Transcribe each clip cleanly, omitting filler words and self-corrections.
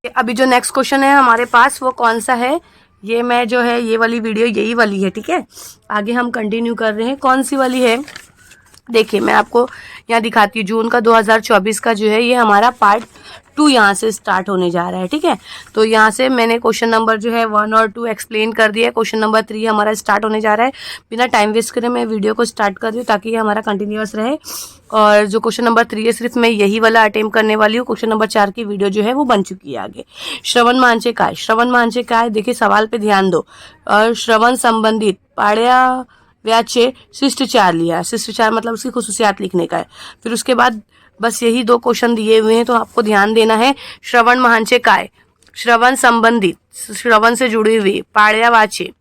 अभी जो next question है हमारे पास वो कौन सा है, ये मैं जो है ये वाली वीडियो यही वाली है, ठीक है। आगे हम कंटिन्यू कर रहे हैं, कौन सी वाली है देखिए मैं आपको यहाँ दिखाती हूँ। जून का 2024 का जो है ये हमारा पार्ट 2 यहाँ से स्टार्ट होने जा रहा है, ठीक है। तो यहाँ से मैंने क्वेश्चन नंबर जो है 1 और 2 एक्सप्लेन कर दिया है। क्वेश्चन नंबर 3 हमारा स्टार्ट होने जा रहा है। बिना टाइम वेस्ट करे मैं वीडियो को स्टार्ट कर रही हूँ ताकि ये हमारा कंटिन्यूअस रहे। और जो क्वेश्चन नंबर 3 है सिर्फ मैं यही वाला अटेम्प्ट करने वाली हूँ। क्वेश्चन नंबर 4 की वीडियो जो है वो बन चुकी है आगे। श्रवण मांचे काय, श्रवण मांचे काय, देखिए सवाल पे ध्यान दो। और श्रवण संबंधित पाड्या व्याचे शिष्टाचार लिया। शिष्टाचार मतलब उसकी खुसूसियात लिखने का है। फिर उसके बाद बस यही 2 क्वेश्चन दिए हुए हैं, तो आपको ध्यान देना है। श्रवण महांचे काय, श्रवण संबंधित, श्रवण से जुड़ी हुई, पाड्या वाचे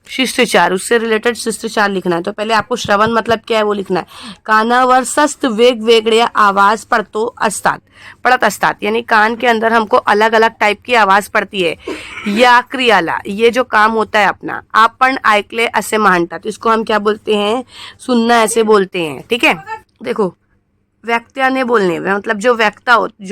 शिष्टाचार, उससे रिलेटेड शिष्टाचार लिखना है। तो पहले आपको श्रवण मतलब क्या है वो लिखना है। कानावर सस्त वेगवेगळ्या आवाज पडत असतात, यानी कान के अंदर हमको अलग अलग टाइप की आवाज पड़ती है। या क्रियाला, ये जो काम होता है अपना, आपण ऐकले असे म्हणतात, इसको हम क्या बोलते हैं, सुनना ऐसे बोलते हैं, ठीक है। देखो व्यक्त्याने बोलने मतलब जो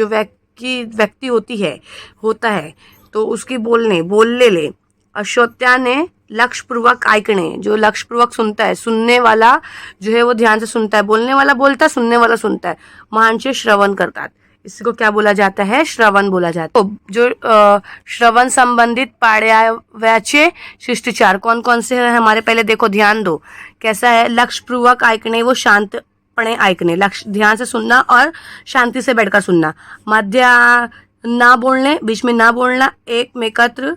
व्यक्ति होती है होता है तो उसकी बोलने ले। श्रोत्याने लक्षपूर्वक ऐकणे, जो लक्षपूर्वक सुनता है, सुनने वाला जो है वो ध्यान से सुनता है, बोलने वाला बोलता है, सुनने वाला सुनता है। महानचे श्रवण करतात, इसको क्या बोला जाता है, श्रवण बोला जाता है। तो जो श्रवण संबंधित पाड्याव्याचे शिष्टाचार कौन कौन से हैं हमारे, पहले देखो ध्यान दो कैसा है। लक्षपूर्वक ऐकणे, वो शांतपणे ऐकणे, लक्ष्य ध्यान से सुनना और शांति से बैठकर सुनना। मध्या ना बोलने, बीच में ना बोलना। एक में एकत्र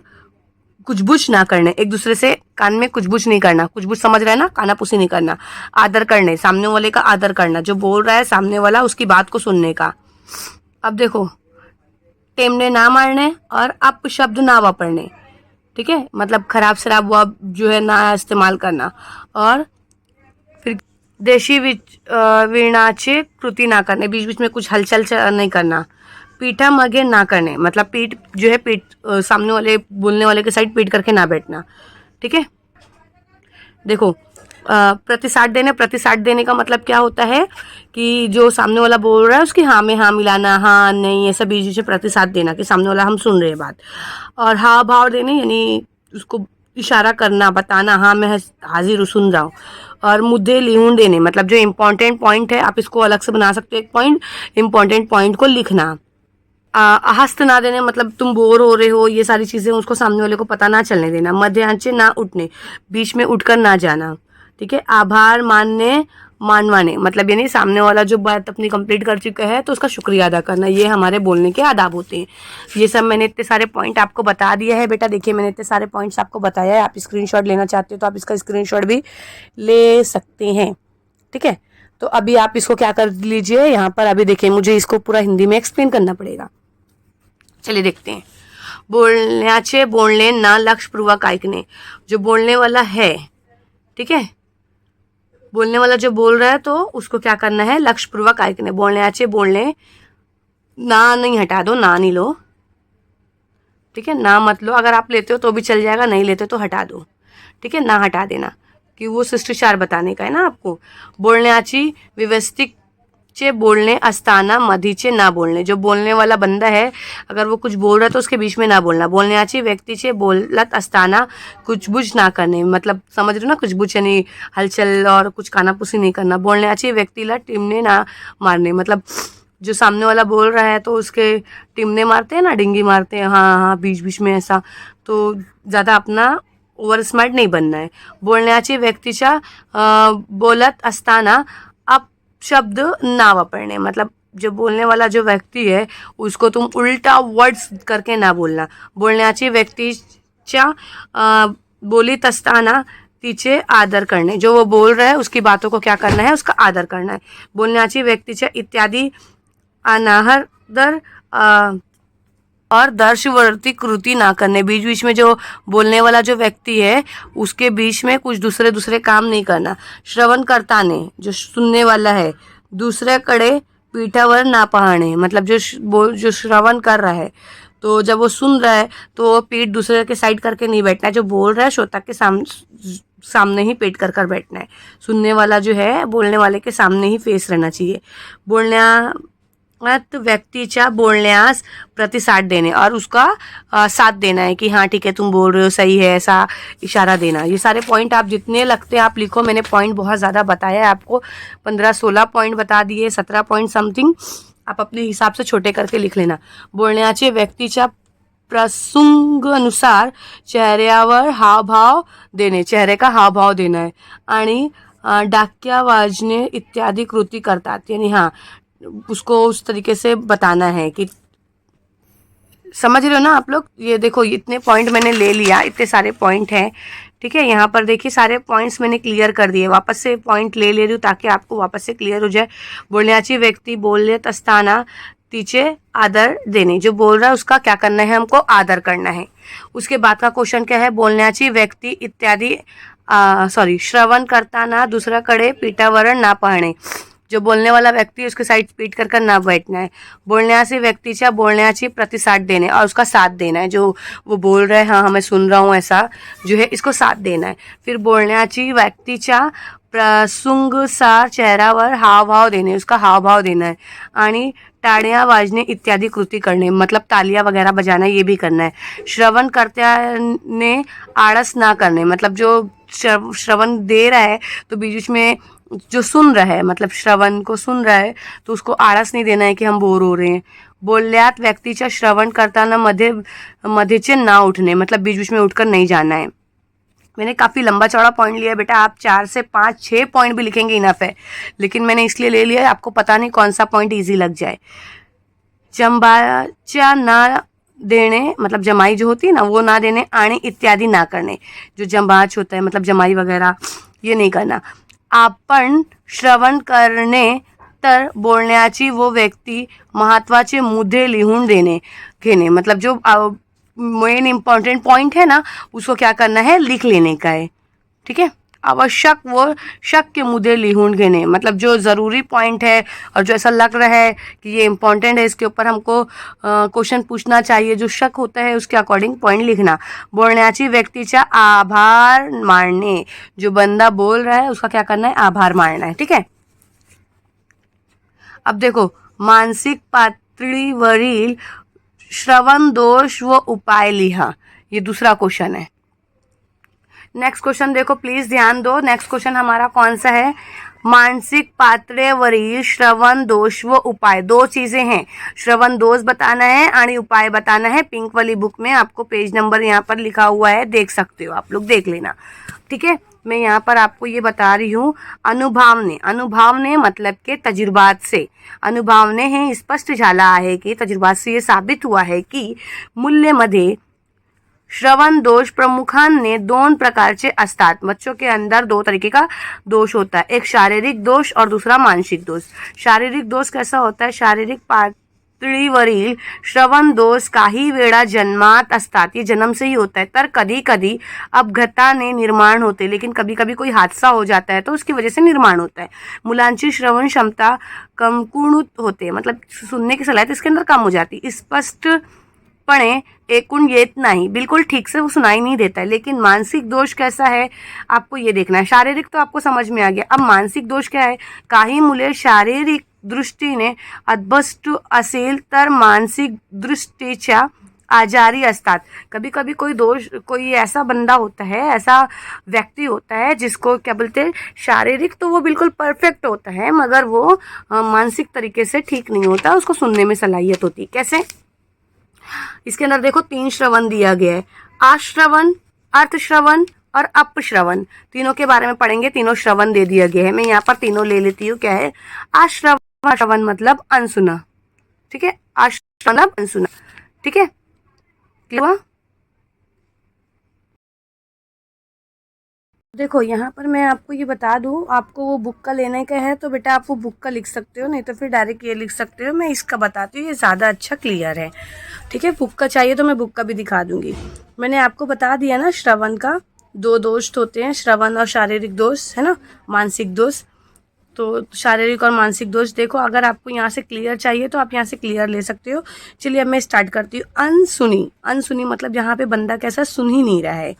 कुछ ना करने, एक दूसरे से कान में कुछ नहीं करना, कुछ समझ रहे हैं ना, कानापुसी नहीं करना। आदर करने, सामने वाले का आदर करना, जो बोल रहा है सामने वाला उसकी बात को सुनने का। अब देखो टेमने ना मारने और अपशब्द ना वापरने, ठीक है, मतलब खराब शराब वर्ब जो है ना इस्तेमाल करना। और फिर देशी वीणाचे कृति ना करने, बीच बीच में कुछ हलचल नहीं करना। पीठा मगे ना करने, मतलब पीठ जो है सामने वाले बोलने वाले के साइड पीठ करके ना बैठना, ठीक है। देखो प्रतिसाद देने का मतलब क्या होता है कि जो सामने वाला बोल रहा है उसकी हाँ में हाँ मिलाना, हाँ नहीं ऐसा बीच में प्रतिसाद देना कि सामने वाला हम सुन रहे हैं बात। और हाँ भाव देने यानी उसको इशारा करना, बताना हाँ मैं हाजिर हूँ, सुन रहा हूँ। और मुद्दे लिहून देने, मतलब जो इम्पोर्टेंट पॉइंट है आप इसको अलग से बना सकते हो, एक पॉइंट इम्पोर्टेंट पॉइंट को लिखना। हस्त ना देने, मतलब तुम बोर हो रहे हो, ये सारी चीज़ें उसको सामने वाले को पता ना चलने देना। मध्यांचे ना उठने, बीच में उठकर ना जाना, ठीक है। आभार मानने मानवाने, मतलब यानी सामने वाला जो बात अपनी कंप्लीट कर चुका है तो उसका शुक्रिया अदा करना, ये हमारे बोलने के आदाब होते हैं। ये सब मैंने इतने सारे पॉइंट आपको बता दिया है बेटा। देखिए मैंने इतने सारे पॉइंट्स आपको बताया है, आप स्क्रीनशॉट लेना चाहते हो तो आप इसका स्क्रीनशॉट भी ले सकते हैं, ठीक है। तो अभी आप इसको क्या कर लीजिए, यहाँ पर अभी देखिए मुझे इसको पूरा हिंदी में एक्सप्लेन करना पड़ेगा। चलिए देखते हैं। बोलण्याचे बोलणे ना लक्षपूर्वक ऐकणे, जो बोलने वाला है, ठीक है, बोलने वाला जो बोल रहा है तो उसको क्या करना है, लक्षपूर्वक ऐकणे। बोलण्याचे बोलणे, ना नहीं हटा दो, ना नहीं लो, ठीक है, ना मत लो, अगर आप लेते हो तो भी चल जाएगा, नहीं लेते तो हटा दो, ठीक है, ना हटा देना कि वो शिष्टाचार बताने का है ना आपको। बोलण्याची व्यवस्थित चे बोलने असताना मधीचे ना बोलने, जो बोलने वाला बंदा है अगर वो कुछ बोल रहा है तो उसके बीच में ना बोलना। बोलण्याची व्यक्तीचे बोलत असताना कुछ ना करने, मतलब समझ रहे हो ना, कुछ यानी हलचल और कुछ कानापुसी नहीं करना। बोलण्याची व्यक्तीला टिमने ना मारने, मतलब जो सामने वाला बोल रहा है तो उसके टिमने मारते हैं ना, डिंगी मारते हैं, हाँ हाँ बीच बीच में ऐसा, तो ज़्यादा अपना ओवर स्मार्ट नहीं बनना है। बोलण्याची व्यक्तीच्या बोलत असताना शब्द ना वापरने, मतलब जो बोलने वाला जो व्यक्ति है उसको तुम उल्टा वर्ड्स करके ना बोलना। बोलण्याची व्यक्तीच्या बोलीत असताना तिचे आदर करने, जो वो बोल रहा है उसकी बातों को क्या करना है, उसका आदर करना है। बोलण्याची व्यक्तीच्या इत्यादि अनादर और दर्शवर्ती कृति ना करने, बीच बीच में जो बोलने वाला जो व्यक्ति है उसके बीच में कुछ दूसरे काम नहीं करना। श्रवण करताने, जो सुनने वाला है, दूसऱ्याकडे पीठावर ना पाहणे, मतलब जो श्रवण कर रहा है तो जब वो सुन रहा है तो पीठ दूसरे के साइड करके नहीं बैठना है, जो बोल रहा है श्रोता के सामने ही पेट कर बैठना है। सुनने वाला जो है बोलने वाले के सामने ही फेस रहना चाहिए। बोलण्या व्यक्तीच्या बोलण्यास प्रतिसाद देने और उसका साथ देना है कि हाँ ठीक है तुम बोल रहे हो सही है, ऐसा इशारा देना। ये सारे पॉइंट आप जितने लगते हैं आप लिखो। मैंने पॉइंट बहुत ज़्यादा बताया है आपको, 15-16 पॉइंट बता दिए, 17 पॉइंट समथिंग। आप अपने हिसाब से छोटे करके लिख लेना। बोलण्याचे व्यक्तीच्या प्रसंगानुसार चेहऱ्यावर हावभाव देणे, चेहरे का हावभाव देना है। आणि डाक्या वाजणे इत्यादि कृती करतात, यानी हाँ उसको उस तरीके से बताना है कि समझ रहे हो ना आप लोग। ये देखो इतने पॉइंट मैंने ले लिया, इतने सारे पॉइंट हैं, ठीक है। यहाँ पर देखिए सारे पॉइंट्स मैंने क्लियर कर दिए। वापस से पॉइंट ले रही हूँ ताकि आपको वापस से क्लियर हो जाए। बोलण्याची व्यक्ती बोलत असताना तिचे आदर देणे, जो बोल रहा है उसका क्या करना है, हमको आदर करना है। उसके बाद का क्वेश्चन क्या है, बोलण्याची व्यक्ती इत्यादि श्रवण करताना दुसऱ्याकडे पीठावर ना पाहणे, जो बोलने वाला व्यक्ति है उसके साइड पीट कर ना बैठना है। बोलण्याचे व्यक्तीच्या बोलण्याची प्रतिसाद देने और उसका साथ देना है, जो वो बोल रहा है हाँ मैं सुन रहा हूँ ऐसा जो है, इसको साथ देना है। फिर बोलण्याची व्यक्तीच्या प्रसंगानुसार चेहऱ्यावर हावभाव देने, उसका हावभाव देना है। आणि टाळ्या वाजने इत्यादि कृती करने, मतलब तालियां वगैरह बजाना, ये भी करना है। श्रवण करत्याने आळस ना करने, मतलब जो श्रवण दे रहा है तो बीच बीच में जो सुन रहा है, मतलब श्रवण को सुन रहा है तो उसको आळस नहीं देना है कि हम बोर हो रहे हैं। बोलल्यात व्यक्तीच्या श्रवण करताना मध्येचे ना उठने, मतलब बीच बीच में उठकर नहीं जाना है। मैंने काफ़ी लंबा चौड़ा पॉइंट लिया बेटा, आप 4 से 5-6 पॉइंट भी लिखेंगे इनफ है, लेकिन मैंने इसलिए ले लिया है आपको पता नहीं कौन सा पॉइंट ईजी लग जाए। जंबाच्या ना देणे, मतलब जमाई जो होती है ना वो ना देने, आणि इत्यादि ना करने, जो जंबाच होता है मतलब जमाई वगैरह ये नहीं करना। आपण श्रवण करणे तर बोलण्याची वो व्यक्ती महत्वाचे मुद्दे लिहून घेणे, मतलब जो मेन इंपॉर्टेंट पॉइंट है ना उसको क्या करना है, लिख लेने का है, ठीक है। आवश्यक वो शक्य मुद्दे लिहून घेणे, मतलब जो ज़रूरी पॉइंट है और जो ऐसा लग रहा है कि ये इम्पॉर्टेंट है, इसके ऊपर हमको क्वेश्चन पूछना चाहिए, जो शक होता है उसके अकॉर्डिंग पॉइंट लिखना। बोलण्याची व्यक्तीचा आभार मानणे, जो बंदा बोल रहा है उसका क्या करना है, आभार मानना है, ठीक है। अब देखो मानसिक पातळीवरील श्रवण दोष व उपाय लिहा, ये दूसरा क्वेश्चन है। नेक्स्ट क्वेश्चन देखो प्लीज ध्यान दो। नेक्स्ट क्वेश्चन हमारा कौन सा है, मानसिक पातळीवरील श्रवण दोष व उपाय, दो चीजें हैं, श्रवण दोष बताना है और उपाय बताना है। पिंक वाली बुक में आपको पेज नंबर यहाँ पर लिखा हुआ है, देख सकते हो आप लोग, देख लेना, ठीक है। मैं यहाँ पर आपको ये बता रही हूँ, अनुभवने मतलब के तजुर्बात से, अनुभवने हे स्पष्ट झाला आहे की तजुर्बात से ये साबित हुआ है कि मूल्यमध्ये श्रवण दोष प्रामुख्याने 2 प्रकारचे असतात। बच्चों के अंदर 2 तरीके का दोष होता है, एक शारीरिक दोष और दूसरा मानसिक दोष। शारीरिक दोष कैसा होता है, शारीरिक पातळीवरील श्रवण दोष काही वेळा जन्मात असतात, ये जन्म से ही होता है, तर कधी कधी अपघाताने निर्माण होते, लेकिन कभी कभी कोई हादसा हो जाता है तो उसकी वजह से निर्माण होता है। मुलांची श्रवण क्षमता कमकुवत होते, मतलब सुनने की सलाहियत इसके अंदर कम हो जाती, स्पष्टपणे एकूण येत नहीं, बिल्कुल ठीक से वो सुनाई नहीं देता है। लेकिन मानसिक दोष कैसा है आपको ये देखना है। शारीरिक तो आपको समझ में आ गया, अब मानसिक दोष क्या है, काही मुले शारीरिक दृष्टीने अभ्यस्त असेल तर मानसिक दृष्टीच्या आजारी असतात। कभी कभी कोई ऐसा बंदा होता है, ऐसा व्यक्ति होता है जिसको क्या बोलते हैं, शारीरिक तो वो बिल्कुल परफेक्ट होता है मगर वो मानसिक तरीके से ठीक नहीं होता, उसको सुनने में सलाहियत होती। कैसे, इसके अंदर देखो 3 श्रवण दिया गया है, आश्रवण, अर्थश्रवण और अपश्रवण, तीनों के बारे में पढ़ेंगे। तीनों श्रवण दे दिया गया है, मैं यहाँ पर तीनों ले लेती हूँ। क्या है, आश्रवण मतलब अनसुना, ठीक है, आश्रवण मतलब अनसुना, ठीक है, क्लियर। देखो यहाँ पर मैं आपको ये बता दूँ, आपको वो बुक का लेने का है तो बेटा आप वो बुक का लिख सकते हो, नहीं तो फिर डायरेक्ट ये लिख सकते हो। मैं इसका बताती हूँ, ये ज़्यादा अच्छा क्लियर है, ठीक है। बुक का चाहिए तो मैं बुक का भी दिखा दूँगी। मैंने आपको बता दिया ना, श्रवण का 2 दोष होते हैं, श्रवण और शारीरिक दोष, है ना, मानसिक दोष। तो शारीरिक और मानसिक दोष देखो, अगर आपको यहाँ से क्लियर चाहिए तो आप यहाँ से क्लियर ले सकते हो। चलिए अब मैं स्टार्ट करती हूँ। अनसुनी मतलब यहाँ पे बंदा कैसा, सुन ही नहीं रहा है,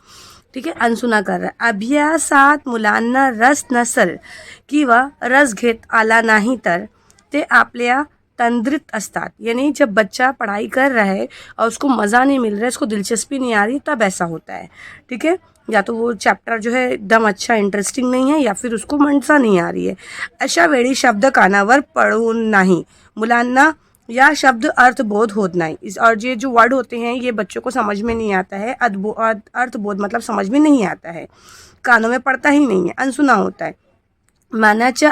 ठीक है, अनसुना कर रहा है। अभ्यासात मुलांना रस नसेल किंवा रस घेत आला नाही तर ते आपल्या तंद्रित असतात, यानी जब बच्चा पढ़ाई कर रहा है और उसको मज़ा नहीं मिल रहा है, उसको दिलचस्पी नहीं आ रही, तब ऐसा होता है. ठीक है, या तो वो चॅप्टर जो है एकदम अच्छा इंटरेस्टिंग नहीं है, या फिर उसको मजा नहीं आ रही है. अशा वेळी शब्द कानावर पडून नाही. मुलांना या शब्द अर्थबोध होत नाही. और ये जो वर्ड होते हैं ये बच्चों को समझ में नहीं आता है. अर्थबोध मतलब समझ में नहीं आता है, कानों में पड़ता ही नहीं है, अनसुना होता है. मानाच्या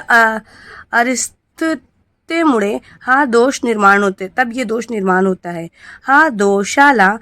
अरिष्टतेमुळे हा दोष निर्माण होते, तब ये दोष निर्माण होता है. हा दोषाला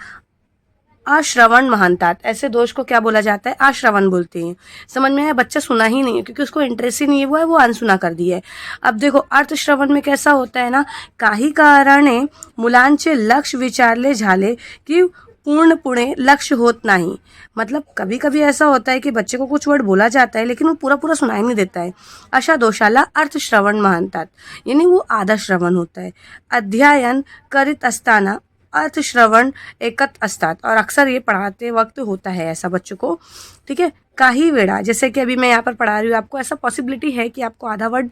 अश्रवण मानतात. ऐसे दोष को क्या बोला जाता है? अश्रवण बोलते हैं. समझ में आया? बच्चा सुना ही नहीं है क्योंकि उसको इंटरेस्ट ही नहीं है, वो अनसुना कर दिया है. अब देखो अर्थश्रवण में कैसा होता है ना, काही कारणे मुलांचे लक्ष विचारले झाले की पूर्णपणे लक्ष्य होत नाही. मतलब कभी कभी ऐसा होता है कि बच्चे को कुछ वर्ड बोला जाता है लेकिन वो पूरा पूरा सुनाई नहीं देता है. अशा दोषाला अर्थश्रवण मानतात, यानी वो आधा श्रवण होता है. अध्ययन करीत असताना अर्थश्रवण एकत असतात, और अक्सर ये पढ़ाते वक्त होता है ऐसा बच्चों को. ठीक है, काही वेळा, जैसे कि अभी मैं यहाँ पर पढ़ा रही हूँ आपको, ऐसा पॉसिबिलिटी है कि आपको आधा वर्ड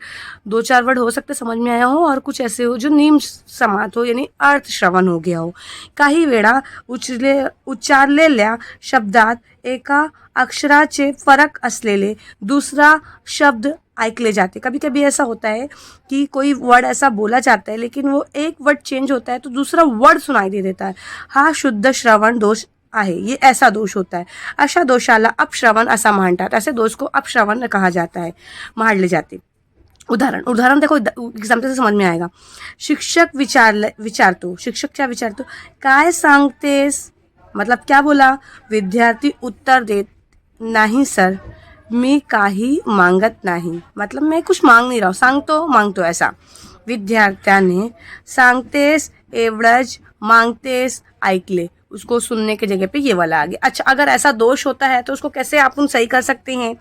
2-4 वर्ड हो सकते समझ में आया हो, और कुछ ऐसे हो जो निम्न समात हो, यानी अर्थश्रवण हो गया हो. काही वेळा उच्चारलेल्या शब्दात एका अक्षराचे फरक असलेले दूसरा शब्द ऐकले जाते. कभी कभी ऐसा होता है कि कोई वर्ड ऐसा बोला जाता है लेकिन वो एक वर्ड चेंज होता है तो दूसरा वर्ड सुनाई दे देता है. हा शुद्ध श्रवण दोष आहे, ये ऐसा दोष होता है. अशा दोषाला अपश्रवण असा म्हणतात. ऐसे दोष को अपश्रवण कहा जाता है, मानले जाते. उदाहरण देखो, एग्जाम्पल से समझ में आएगा. शिक्षक विचारतो, शिक्षक क्या विचारतो, काय सांगतेस, मतलब क्या बोला. विद्यार्थी उत्तर देत, नहीं सर मी काही मांगत नाही, मतलब मैं कुछ मांग नहीं रहा हूँ, सांगतो मांगतो ऐसा. विद्यार्थ्याने सांगतेस एवढंच, मांगतेस ऐकले, उसको सुनने की जगह पे ये वाला आ गया. अच्छा, अगर ऐसा दोष होता है तो उसको कैसे आपण सही कर सकते हैं.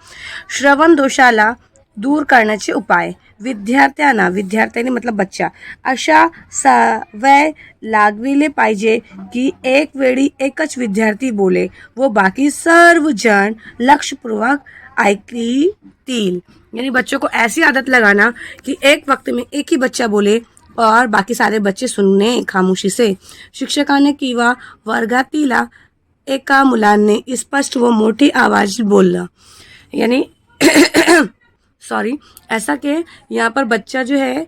श्रवण दोषाला दूर करण्याचे उपाय. विद्यार्थ्यांनी मतलब बच्चा अशा सवय लागविले पाहिजे की एक वेळी एकच विद्यार्थी बोले वो बाकी सर्वजण लक्षपूर्वक ऐकतील. यानी बच्चों को ऐसी आदत लगाना कि एक वक्त में एक ही बच्चा बोले और बाकी सारे बच्चे सुनने खामोशी से. शिक्षकाने किंवा वर्गातील एका मुलाने स्पष्ट व मोठी आवाज बोलला, यानी सॉरी, ऐसा कि यहाँ पर बच्चा जो है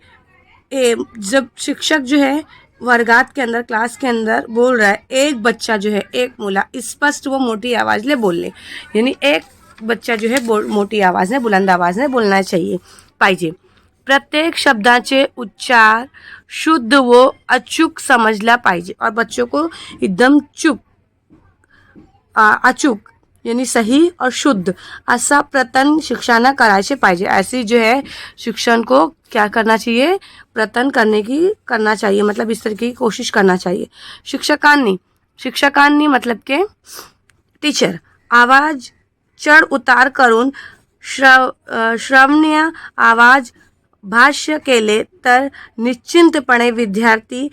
जब शिक्षक जो है वर्गात के अंदर, क्लास के अंदर बोल रहा है, एक बच्चा जो है, एक मुला स्पष्ट व मोटी आवाज ले बोलले, यानी एक बच्चा जो है मोटी आवाज ने, बुलंद आवाज ने बोलना चाहिए पाहिजे. प्रत्येक शब्दाचे उच्चार शुद्ध व अचूक समजला पाहिजे, और बच्चों को एकदम अचूक यानी सही और शुद्ध ऐसा प्रतन शिक्षण करायचे पाहिजे. ऐसी जो है शिक्षण को क्या करना चाहिए, प्रतन करना चाहिए, मतलब इस तरह की कोशिश करना चाहिए. शिक्षकांनी मतलब के टीचर आवाज चढ उतार करून श्रवणीय आवाज भाष्य केले तर निश्चिंतपणे विद्यार्थी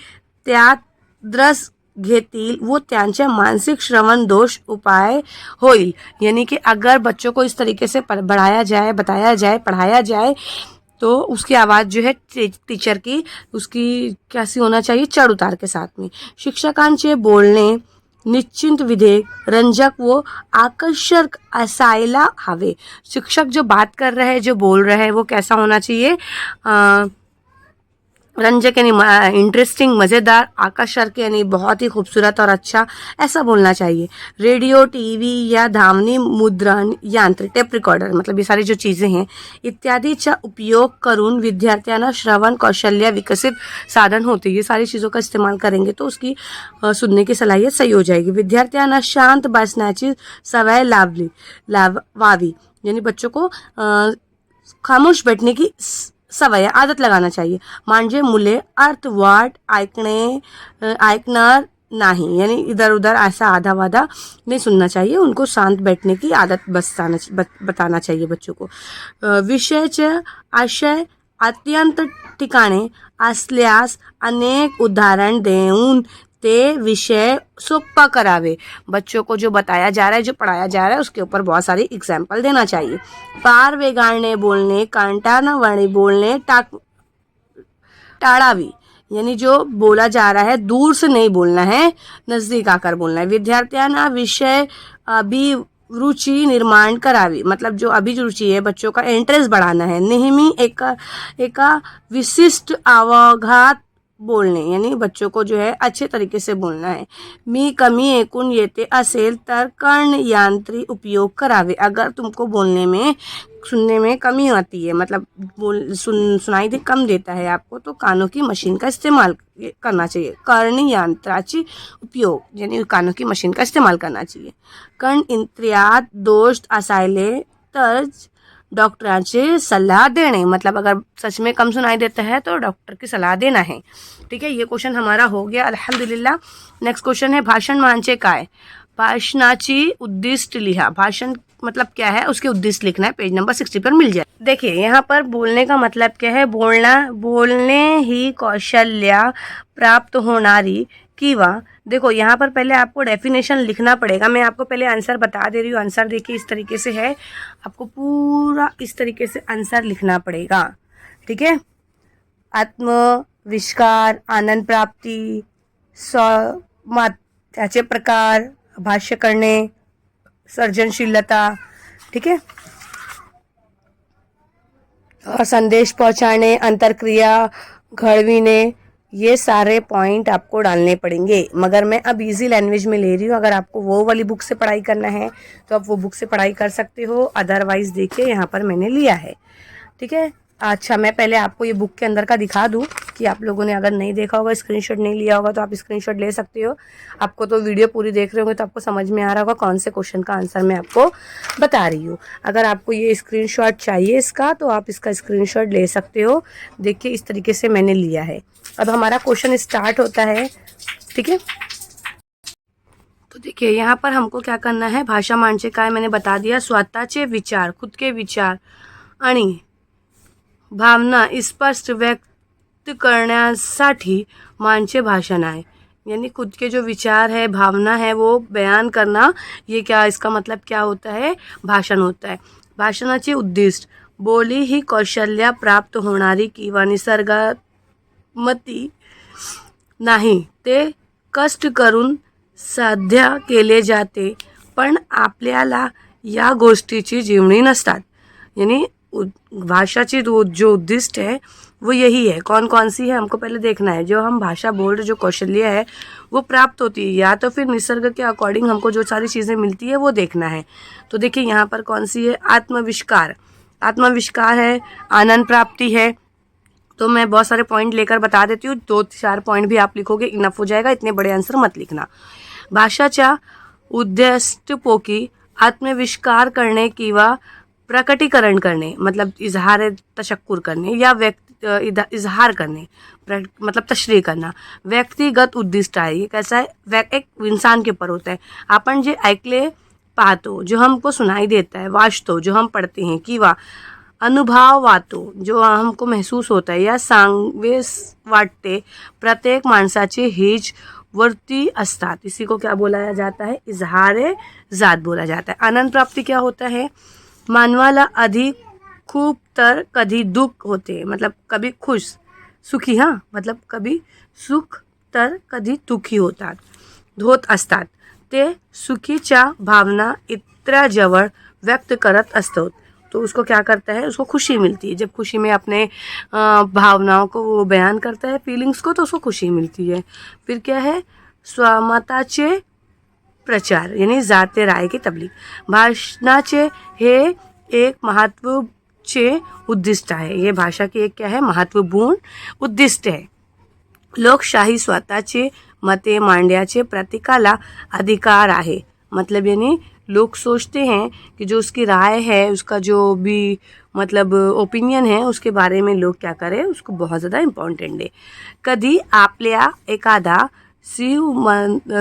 त्यात रस घेतील व त्यांच्या मानसिक श्रवण दोष उपाय होईल. यानी कि अगर बच्चों को इस तरीके से बढ़ाया जाए, बताया जाए, पढ़ाया जाए तो उसकी आवाज़ जो है टीचर की, उसकी कैसी होना चाहिए, चढ़ उतार के साथ में. शिक्षकांचे बोलणे निश्चिंत, विधेयक, रंजक व आकर्षक असायला हवे. शिक्षक जो बात कर रहे हैं, जो बोल रहे हैं, वो कैसा होना चाहिए, रंजक यानी इंटरेस्टिंग, मज़ेदार, आकर्षक यानी बहुत ही खूबसूरत और अच्छा, ऐसा बोलना चाहिए. रेडियो, टीवी या ध्वनी मुद्रण यंत्र, टेप रिकॉर्डर, मतलब ये सारी जो चीज़ें हैं इत्यादीचा उपयोग करून विद्यार्थ्यांना श्रवण कौशल्य विकसित साधन होते. ये सारी चीज़ों का इस्तेमाल करेंगे तो उसकी सुनने की सलाहियत सही हो जाएगी. विद्यार्थ्यांना शांत बसण्याची सवय लावावी, यानी बच्चों को खामोश बैठने की सवय, आदत लगाना चाहिए. म्हणजे मुले अर्थवाद ऐकणार नहीं, यानी इधर उधर ऐसा आधा वादा नहीं सुनना चाहिए. उनको शांत बैठने की आदत बताना चाहिए बच्चों को. विषयाचे आशय अत्यंत ठिकाणे असल्यास अनेक उदाहरण देऊन ते विषय सोपा करावे. बच्चों को जो बताया जा रहा है, जो पढ़ाया जा रहा है, उसके ऊपर बहुत सारी एग्जाम्पल देना चाहिए. पार वेगाने बोलणे, कंटाळवाणे बोलणे टाळावी, यानी जो बोला जा रहा है दूर से नहीं बोलना है, नजदीक आकर बोलना है। विद्यार्थ्यांना विषय अभिरुची निर्माण करावी, मतलब जो अभिरुचि है बच्चों का इंटरेस्ट बढ़ाना है। नेहमी एका विशिष्ट अवघात बोलणे, यानी बच्चों को जो है अच्छे तरीके से बोलना है। मी कमी ऐकून येते असेल तर कर्णयंत्री उपयोग करावे, अगर तुमको बोलने में सुनने में कमी आती है, मतलब सुनाई दे कम देता है आपको, तो कानों की मशीन का इस्तेमाल करना चाहिए। कर्ण यंत्राची उपयोग, यानी कानों की मशीन का इस्तेमाल करना चाहिए। कर्ण इंद्रियात दोष असायले तर डॉक्टरांची सलाह देणे, मतलब अगर सच में कम सुनाई देता है तो डॉक्टर की सलाह देना है। ठीक है, ये क्वेश्चन हमारा हो गया अल्हम्दुलिल्लाह। नेक्स्ट क्वेश्चन है भाषण म्हणजे काय। भाषणाची उद्दिष्ट लिहा, भाषण मतलब क्या है उसके उद्देश्य लिखना है, पेज नंबर 60 पर मिल जाए। देखिए यहाँ पर बोलने का मतलब क्या है, बोलने ही कौशल्य प्राप्त होणारी किंवा, देखो यहाँ पर पहले आपको डेफिनेशन लिखना पड़ेगा। मैं आपको पहले आंसर बता दे रही हूँ। आंसर देखिए इस तरीके से है, आपको पूरा इस तरीके से आंसर लिखना पड़ेगा। ठीक है, आत्मविष्कार, आनंद प्राप्ती, त्याचे प्रकार, भाष्य करणे, सर्जनशीलता, ठीक है, और संदेश पहुंचाने, अंतरक्रिया घड़विने, ये सारे पॉइंट आपको डालने पड़ेंगे। मगर मैं अब इजी लैंग्वेज में ले रही हूँ। अगर आपको वो वाली बुक से पढ़ाई करना है तो आप वो बुक से पढ़ाई कर सकते हो, अदरवाइज देखिए यहाँ पर मैंने लिया है। ठीक है, अच्छा मैं पहले आपको ये बुक के अंदर का दिखा दूँ कि आप लोगों ने अगर नहीं देखा होगा, स्क्रीनशॉट नहीं लिया होगा तो आप स्क्रीनशॉट ले सकते हो। आपको तो वीडियो पूरी देख रहे होंगे तो आपको समझ में आ रहा होगा कौन से क्वेश्चन का आंसर मैं आपको बता रही हूँ। अगर आपको ये स्क्रीनशॉट चाहिए इसका तो आप इसका स्क्रीनशॉट ले सकते हो। देखिए इस तरीके से मैंने लिया है। अब हमारा क्वेश्चन स्टार्ट होता है। ठीक है, तो देखिए यहाँ पर हमको क्या करना है, भाषा म्हणजे काय मैंने बता दिया। स्वतःचे विचार, खुद के विचार आणि भावना स्पष्ट व्यक्त करण्यासाठी मानचे भाषण आहे, यानी खुद के जो विचार है, भावना है, वो बयान करना, ये क्या इसका मतलब क्या होता है, भाषण होता है। भाषणाचे उद्दिष्ट, बोली ही कौशल्य प्राप्त होणारी किंवा निसर्गमती नाही, ते कष्ट करून साध्य केले जाते, पण आपल्याला या गोष्टीची जीवनी नसतात। यानी भाषा जो उद्दिष्ट है वो यही है। कौन कौन सी है हमको पहले देखना है। जो हम भाषा बोल रहे, जो कौशल्य है वो प्राप्त होती है या तो फिर निसर्ग के अकॉर्डिंग हमको जो सारी चीज़ें मिलती है वो देखना है। तो देखिए यहाँ पर कौन सी है, आत्मविष्कार, आत्मविष्कार है, आनंद प्राप्ति है। तो मैं बहुत सारे पॉइंट लेकर बता देती हूँ, 2-4 पॉइंट भी आप लिखोगे इनफ हो जाएगा, इतने बड़े आंसर मत लिखना। भाषाच्या उद्दिष्टपोकी आत्मविष्कार करणे किंवा प्रकटीकरण करणे, मतलब इजहार तशक्कुर करणे या इजहार करणे, मतलब तशरीह करना। व्यक्तिगत उद्दिष्ट आहे, ये कैसा है, एक इंसान के ऊपर होता है। आपण जे ऐकले पाहतो, जो हमको सुनाई देता है, वाचतो जो हम पढ़ते हैं, किंवा अनुभव वातो जो हमको महसूस होता है, या सांगवेस वाटते, प्रत्येक माणसाचे हीच वर्ती असतात, इसी को क्या बोला जाता है, इजहार जात बोला जाता है। आनंद प्राप्ति क्या होता है, मानवाला अधिक खूप तर कधी दुःख होते, मतलब कभी खुश सुखी, हाँ मतलब कभी सुख तर कधी दुःखी होत असतात, ते सुखीच्या भावना इतरांजवळ व्यक्त करत असतात। तो उसको क्या करता है, उसको खुशी मिलती है। जब खुशी में अपने भावनाओं को वो बयान करता है, फीलिंग्स को, तो उसको खुशी मिलती है। फिर क्या है, स्वमताचे प्रचार, यानी जाते राय की तबलीग। भाषणाचे हे एक महत्त्वाचे उद्दिष्ट आहे, ये भाषा की एक क्या है, महत्वपूर्ण उद्दिष्ट है। लोकशाही स्वतःचे मते मांडण्याचे प्रत्येकाला अधिकार आहे, मतलब यानी लोग सोचते हैं कि जो उसकी राय है, उसका जो भी मतलब ओपिनियन है, उसके बारे में लोग क्या करें, उसको बहुत ज़्यादा इम्पॉर्टंट है। कधी आपल्या एखादा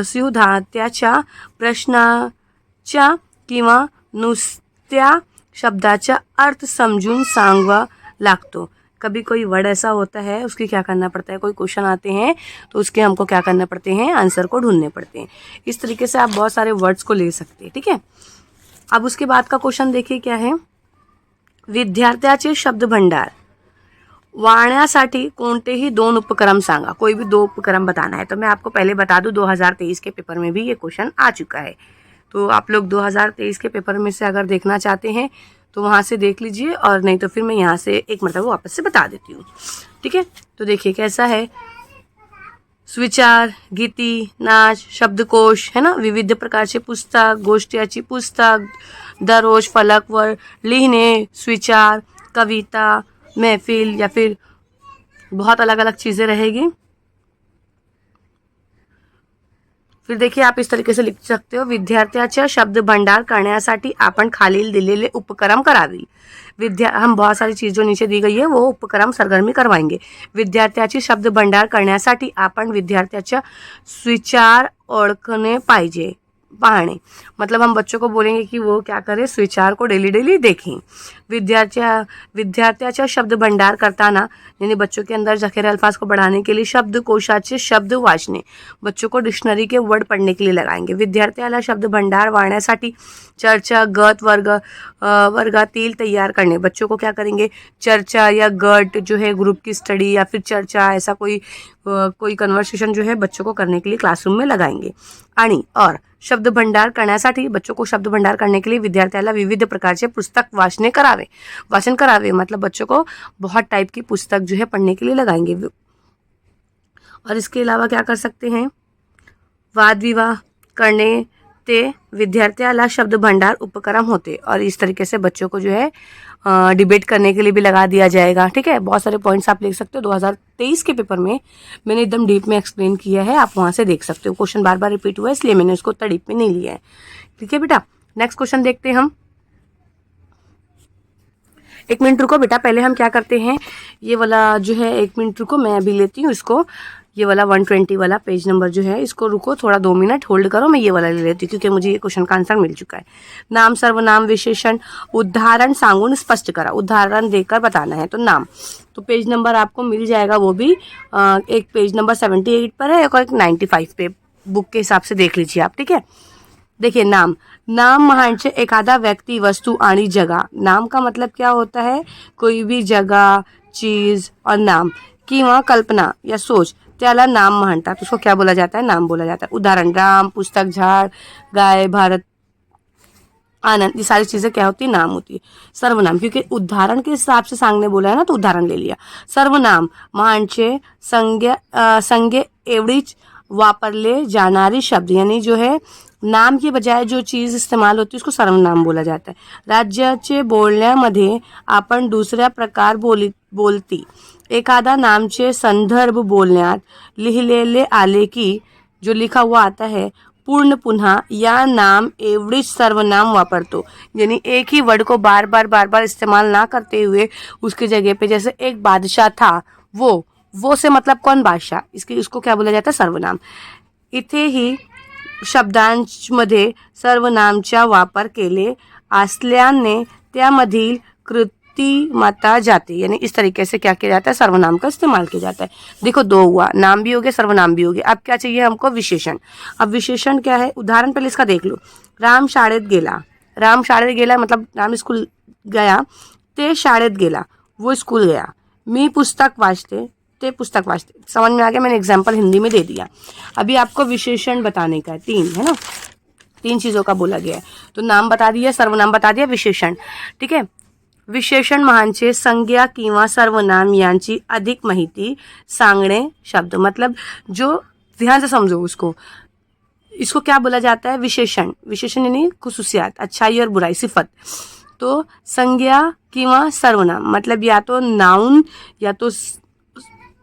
सिद्धांताच्या प्रश्नाच्या किंवा नुसत्या शब्दाचा अर्थ समझून सांगवा लागतो। कभी कोई वर्ड ऐसा होता है, उसकी क्या करना पड़ता है, कोई क्वेश्चन आते हैं तो उसके हमको क्या करना पड़ते हैं, आंसर को ढूंढने पड़ते हैं। इस तरीके से आप बहुत सारे वर्ड्स को ले सकते हैं। ठीक है, अब उसके बाद का क्वेश्चन देखिए क्या है, विद्यार्थ्याचे शब्द भंडार, वाढण्यासाठी कोणतेही 2 उपक्रम सांगा। कोई भी 2 उपक्रम बताना है। तो मैं आपको पहले बता दूं 2023 के पेपर में भी ये क्वेश्चन आ चुका है। तो आप लोग 2023 के पेपर में से अगर देखना चाहते हैं तो वहाँ से देख लीजिए, और नहीं तो फिर मैं यहाँ से एक मरतबा वापस से बता देती हूँ। ठीक है, तो देखिए कैसा है। स्विचार, गीती, नाच, शब्दकोश है ना, विविध प्रकारचे पुस्तक, गोष्टीची पुस्तक, दररोज फलकवर लिहिणे, स्विचार, कविता, महफिल, या फिर बहुत अलग अलग चीज़ें रहेगी। फिर देखिए आप इस तरीके से लिख सकते हो, विद्यार्थ्याचा शब्द भंडार करण्यासाठी आपण खालील दिलेले उपक्रम करावी। हम बहुत सारी चीज़ जो नीचे दी गई है वो उपक्रम सरगर्मी करवाएंगे। विद्यार्थ्याची शब्द भंडार करण्यासाठी आपण विद्यार्थ्याचा स्विचार ओळखणे पाहिजे, पाहणे। मतलब हम बच्चों को बोलेंगे कि वो क्या करें, स्विचार को डेली डेली देखें। विद्यार्थ्याचा शब्द भंडार करताना यानी बच्चों के अंदर जखेरे अल्फाज को बढ़ाने के लिए शब्दकोशाचे शब्द वाचणे, बच्चों को डिक्शनरी के वर्ड पढ़ने के लिए लगाएंगे। विद्यार्थ्याला शब्द भंडार वाढण्यासाठी चर्चा, गट, वर्गातील तैयार करने, बच्चों को क्या करेंगे, चर्चा या गट जो है ग्रुप की स्टडी या फिर चर्चा, ऐसा कोई कन्वर्सेशन जो है बच्चों को करने के लिए क्लासरूम में लगाएंगे। और शब्द भंडार करण्यासाठी बच्चों को शब्द भंडार करने के लिए विद्यार्थ्याला विविध प्रकारचे पुस्तक वाचन करावे, मतलब बच्चों को बहुत टाइप की पुस्तक जो है पढ़ने के लिए लगाएंगे। और इसके अलावा क्या कर सकते हैं, वाद विवाह करने ते विद्यार्थ्याला शब्द भंडार उपक्रम होते, और इस तरीके से बच्चों को जो है डिबेट करने के लिए भी लगा दिया जाएगा। ठीक है, बहुत सारे पॉइंट्स आप लिख सकते हो। 2023 के पेपर में मैंने एकदम डीप में एक्सप्लेन किया है, आप वहाँ से देख सकते हो। क्वेश्चन बार बार रिपीट हुआ है इसलिए मैंने उसको उतना डीप में नहीं लिया है। ठीक है बेटा, नेक्स्ट क्वेश्चन देखते हैं हम। 1 मिनट रुको बेटा, पहले हम क्या करते हैं, ये वाला जो है 1 मिनट रुको, मैं अभी लेती हूँ इसको, ये वाला 120 वाला पेज नंबर जो है इसको रुको थोड़ा 2 मिनट होल्ड करो, मैं ये वाला ले लेती हूँ क्योंकि मुझे ये क्वेश्चन का आंसर मिल चुका है। नाम, सर्वनाम, विशेषण, उदाहरण सांगून स्पष्ट करा, उदाहरण देकर बताना है। तो नाम, तो पेज नंबर आपको मिल जाएगा, वो भी एक पेज नंबर 78 पर है और एक 95 पे, बुक के हिसाब से देख लीजिए आप। ठीक है, देखिए नाम म्हणजे एखादा व्यक्ति, वस्तु आणि जगह। नाम का मतलब क्या होता है, कोई भी जगह, चीज और नाम किंवा कल्पना या सोच त्याला नाम म्हणतात, उसको क्या बोला जाता है, नाम बोला जाता है। उदाहरण राम, पुस्तक, झाड़, गाय, भारत, आनंद, ये सारी चीजें क्या होती है, नाम होती है। सर्वनाम, क्योंकि उदाहरण के हिसाब से सांगने बोला है ना, तो उदाहरण ले लिया। सर्वनाम म्हणजे संज्ञा एवढीच वापरले जाणारी शब्द, यानी जो है नाम के बजाय जो चीज इस्तेमाल होती है उसको सर्वनाम बोला जाता है। राज्याचे बोलण्यामध्ये आपण दुसऱ्या प्रकार बोलती, एखादा नामचे संदर्भ बोलण्यात लिहिलेले आले की जो लिखा हुआ आता है पूर्ण पुन्हा या नाम एवढीच सर्वनाम वापरतो, यानी एक ही वर्ड को बार बार इस्तेमाल ना करते हुए उसकी जगह पे, जैसे एक बादशाह था, वो से मतलब कौन, बादशाह, उसको क्या बोला जाता है, सर्वनाम। इथे ही शब्दांमध्ये सर्वनामचा वापर केले असल्याने त्यामधील कृत्रिमता जाते, यानी इस तरीके से क्या किया जाता है, सर्वनाम का इस्तेमाल किया जाता है। देखो 2 हुआ, नाम भी हो गया, सर्वनाम भी हो गया। अब क्या चाहिए हमको, विशेषण। अब विशेषण क्या है, उदाहरण पहले इसका देख लो। राम शाळेत गेला, राम शाळेत गेला मतलब राम स्कूल गया, ते शाळेत गेला, वो स्कूल गया। मी पुस्तक वाचते, ते पुस्तक वाचते। समझ में आ गया, मैंने एग्जाम्पल हिंदी में दे दिया। अभी आपको विशेषण बताने का है, 3 है ना, 3 चीजों का बोला गया है। तो नाम बता दिया, सर्वनाम बता दिया, विशेषण। ठीक है, विशेषण म्हणजे संज्ञा किंवा सर्वनाम यांची अधिक माहिती सांगणे शब्द, मतलब जो, ध्यान से समझो इसको क्या बोला जाता है, विशेषण। विशेषण यानी खुसूसियात, अच्छाई और बुराई, सिफत। तो संज्ञा किंवा सर्वनाम मतलब या तो नाउन या तो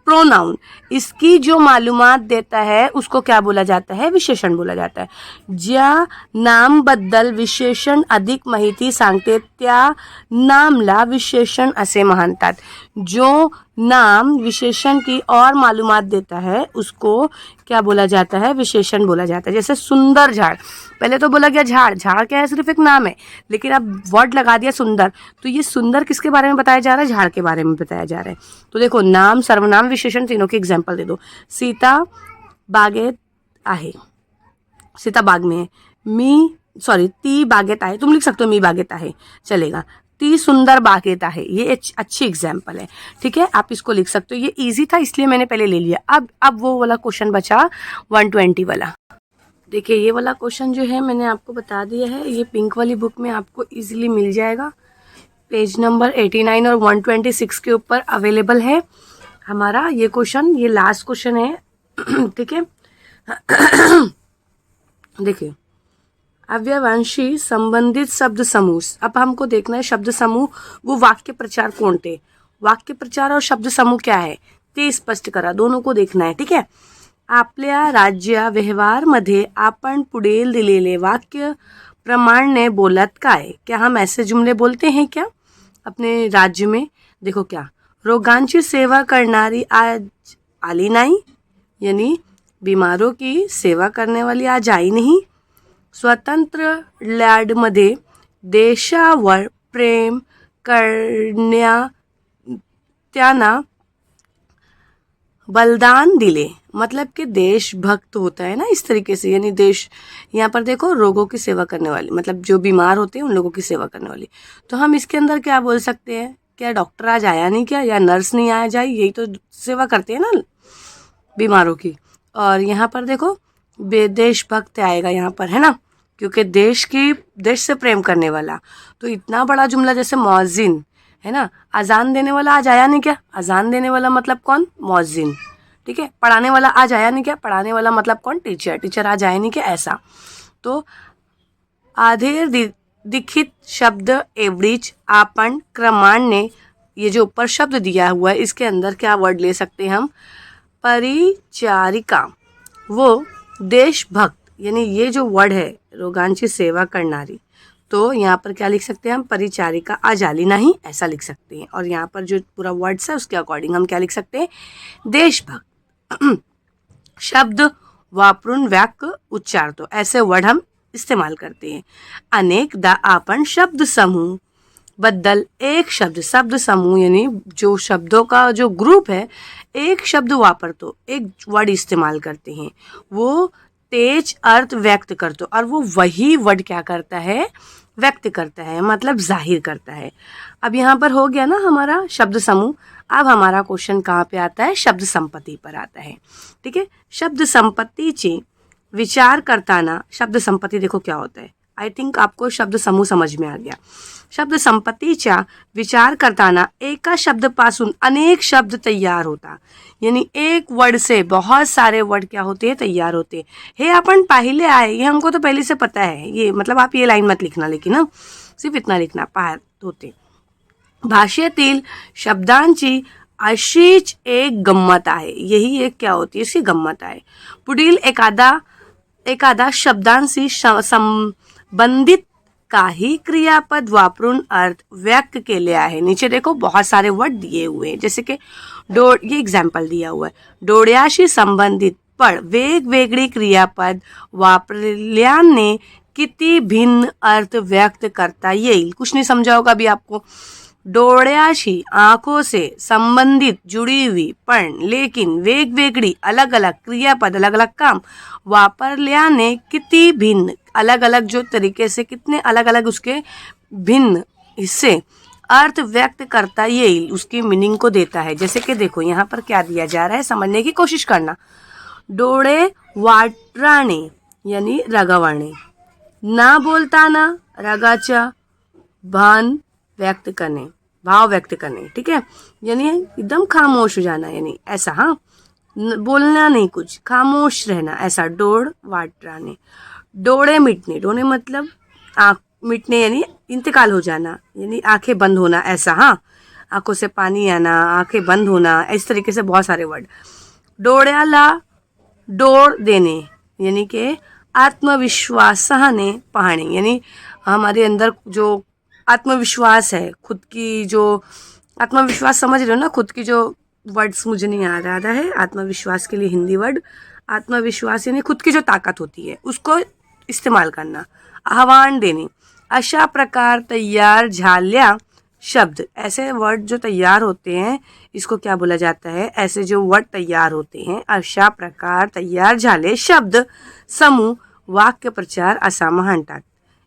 प्रोनाउन, इसकी जो मालूमात देता है उसको क्या बोला जाता है, विशेषण बोला जाता है। ज्या नाम बद्दल विशेषण अधिक माहिती सांगते त्या नामला विशेषण असे म्हणतात। जो नाम विशेषण की और मालूमात देता है उसको क्या बोला जाता है, विशेषण बोला जाता है। जैसे सुंदर झाड़, पहले तो बोला गया झाड़, झाड़ क्या है, सिर्फ एक नाम है, लेकिन अब वर्ड लगा दिया सुंदर, तो ये सुंदर किसके बारे में बताया जा रहा है, झाड़ के बारे में बताया जा रहा है। तो देखो नाम, सर्वनाम, विशेषण, तीनों के एग्जाम्पल दे दो। सीता बागेत आहे, सीता बाग में है। ती बागेत आहे, तुम लिख सकते हो मी बागेत आहे, चलेगा। किती सुंदर बागेत आहे, ये एक अच्छी एग्जाम्पल है। ठीक है, आप इसको लिख सकते हो। ये इजी था इसलिए मैंने पहले ले लिया। अब वो वाला क्वेश्चन बचा 120 वाला। देखिए ये वाला क्वेश्चन जो है मैंने आपको बता दिया है, ये पिंक वाली बुक में आपको इजीली मिल जाएगा। पेज नंबर 89 और 126 के ऊपर अवेलेबल है हमारा ये क्वेश्चन। ये लास्ट क्वेश्चन है। ठीक है, देखिए अव्ययवांशी संबंधित शब्द समूह। अब हमको देखना है शब्द समूह वो वाक्य प्रचार कोणते, वाक्य प्रचार और शब्द समूह क्या है ते स्पष्ट करा, दोनों को देखना है। ठीक है, आपल्या राज्य व्यवहारमध्ये आपण पुढील दिलेले वाक्य प्रमाणे बोलत काय। क्या हम ऐसे जुमले बोलते हैं क्या अपने राज्य में? देखो क्या, रोगांची सेवा करणारी आज आली नाही, यानी बीमारों की सेवा करने वाली आज आई नहीं। स्वतंत्र लॅडमध्ये देशावर प्रेम करण्या त्यांना बलिदान दिले, मतलब कि देशभक्त होता है ना इस तरीके से, यानी देश, यहाँ पर देखो रोगों की सेवा करने वाली, मतलब जो बीमार होते हैं उन लोगों की सेवा करने वाली। तो हम इसके अंदर क्या बोल सकते हैं, क्या डॉक्टर आज आया नहीं क्या, या नर्स नहीं आया जाए, यही तो सेवा करते हैं ना बीमारों की। और यहाँ पर देखो देशभक्त आएगा यहाँ पर, है ना, क्योंकि देश से प्रेम करने वाला। तो इतना बड़ा जुमला जैसे मौजिन है ना, अजान देने वाला आज आया नहीं क्या, अजान देने वाला मतलब कौन, मौजिन। ठीक है, पढ़ाने वाला आज आया नहीं क्या, पढ़ाने वाला मतलब कौन, टीचर, टीचर आज आया नहीं क्या, ऐसा। तो आधेर दिखित शब्द एवरीज आपण क्रमाने, ये जो ऊपर शब्द दिया हुआ है इसके अंदर क्या वर्ड ले सकते हैं हम, परिचारिका, वो देशभक्त, यानी ये जो वर्ड है रोगांची सेवा करणारी, तो यहाँ पर क्या लिख सकते हैं हम, परिचारिका आज आली नहीं, ऐसा लिख सकते हैं। और यहाँ पर जो पूरा वर्ड्स है उसके अकॉर्डिंग हम क्या लिख सकते हैं, देशभक्त। शब्द वापरून वाक्य उच्चारतो, ऐसे वर्ड हम इस्तेमाल करते हैं। अनेकदा आपण शब्द समूह बद्दल एक शब्द समूह, यानी जो शब्दों का जो ग्रुप है एक शब्द वापरतो, एक वर्ड इस्तेमाल करते हैं, वो तेज अर्थ व्यक्त करतो, और वो वही वर्ड क्या करता है, व्यक्त करता है, मतलब जाहिर करता है। अब यहाँ पर हो गया ना हमारा शब्द समूह। अब हमारा क्वेश्चन कहाँ पे आता है, शब्द संपत्ति पर आता है। ठीक है, शब्द संपत्तीचे विचार करताना, शब्द संपत्ती देखो क्या होता है, आई थिंक आपको शब्द समूह समझ में आ गया। शब्द संपत्तीचा विचार करताना एका शब्दपासून अनेक शब्द तैयार होता, यानी एक वर्ड से बहुत सारे वर्ड क्या होते हैं, तैयार होते। हे आपण पाहिले आहे, ये हमको तो पहले से पता है, ये मतलब आप ये लाइन मत लिखना, लेकिन ना सिर्फ इतना लिखना, पाहत होते। भाषेतील शब्दांची अशीच एक गंमत आहे, यही एक क्या होती है, इसकी गंमत आहे। पुढील एखादा शब्दांशी संबंधित काही क्रियापद वापरून अर्थ व्यक्त केले आहे। नीचे देखो बहुत सारे वर्ड दिए हुए हैं, जैसे कि ये एग्जाम्पल दिया हुआ है, डोळ्याशी संबंधित पण वेगवेगळी क्रियापद वापरल्याने किती भिन्न अर्थ व्यक्त करता येईल। कुछ नहीं समझा होगा अभी आपको। डोळ्याशी आंखों से संबंधित जुड़ी हुई पण लेकिन वेगवेगळी अलग अलग क्रियापद, अलग अलग काम वापरल्याने किती भिन्न, अलग अलग जो तरीके से कितने अलग अलग उसके भिन्न हिस्से अर्थ व्यक्त करता येईल, उसकी मीनिंग को देता है। जैसे कि देखो यहाँ पर क्या दिया जा रहा है, समझने की कोशिश करना। डोळे वाटराणे यानी रगवाणे, ना बोलताना रागाचा भान व्यक्त करने, भाव व्यक्त करने। ठीक है, यानी एकदम खामोश हो जाना, यानी ऐसा, हाँ, बोलना नहीं कुछ, खामोश रहना, ऐसा। डोळ वाटराणे, डोळे मिटने, डोळे मतलब आँख मिटने यानी इंतकाल हो जाना, यानी आंखें बंद होना, ऐसा, हाँ, आंखों से पानी आना, आंखें बंद होना, इस तरीके से बहुत सारे वर्ड। डोळ्याला डोळ देने यानी कि आत्मविश्वासाने पाहणे, यानी हमारे अंदर जो आत्मविश्वास है, खुद की जो आत्मविश्वास, समझ रहे हो ना, खुद की जो वर्ड्स मुझे नहीं आ रहा है आत्मविश्वास के लिए हिंदी वर्ड, आत्मविश्वास यानी खुद की जो ताकत होती है उसको इस्तेमाल करना। आह्वान देने, अशा प्रकार तैयार झाल्या शब्द, ऐसे वर्ड जो तैयार होते हैं इसको क्या बोला जाता है, ऐसे जो वर्ड तैयार होते हैं, अशा प्रकार तैयार झाले शब्द समूह वाक्य प्रचार असा म्हणतात।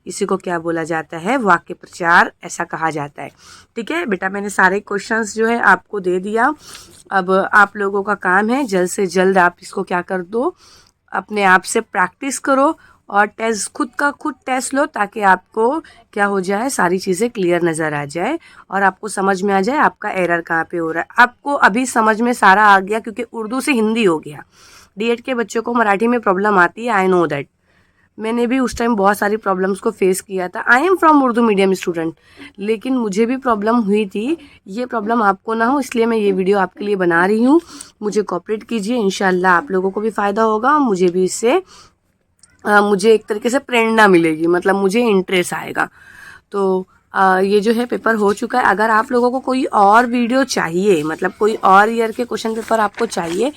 इसी को क्या बोला जाता है, वाक्य प्रचार ऐसा कहा जाता है। ठीक है बेटा, मैंने सारे क्वेश्चंस जो है आपको दे दिया। अब आप लोगों का काम है जल्द से जल्द आप इसको क्या कर दो, अपने आप से प्रैक्टिस करो और टेस्ट खुद का खुद टेस्ट लो, ताकि आपको क्या हो जाए, सारी चीज़ें क्लियर नज़र आ जाए और आपको समझ में आ जाए आपका एरर कहाँ पे हो रहा है। आपको अभी समझ में सारा आ गया क्योंकि उर्दू से हिंदी हो गया। D.Ed के बच्चों को मराठी में प्रॉब्लम आती है, आई नो दैट। मैंने भी उस टाइम बहुत सारी प्रॉब्लम्स को फेस किया था। I am from Urdu medium student, लेकिन मुझे भी प्रॉब्लम हुई थी। ये प्रॉब्लम आपको ना हो इसलिए मैं ये वीडियो आपके लिए बना रही हूँ। मुझे कोऑपरेट कीजिए, इंशाल्लाह आप लोगों को भी फ़ायदा होगा, मुझे भी इससे मुझे एक तरीके से प्रेरणा मिलेगी, मतलब मुझे इंटरेस्ट आएगा। तो ये जो है पेपर हो चुका है। अगर आप लोगों को कोई और वीडियो चाहिए, मतलब कोई और ईयर के क्वेश्चन पेपर आपको चाहिए,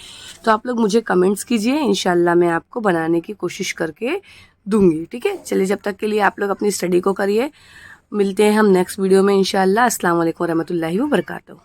तो आप लोग मुझे कमेंट्स कीजिए, इंशाल्लाह मैं आपको बनाने की कोशिश करके दूंगी। ठीक है, चलिए जब तक के लिए आप लोग अपनी स्टडी को करिए। मिलते हैं हम नेक्स्ट वीडियो में इंशाल्लाह। अस्सलाम वालेकुम रहमतुल्लाहि व बरकातहू।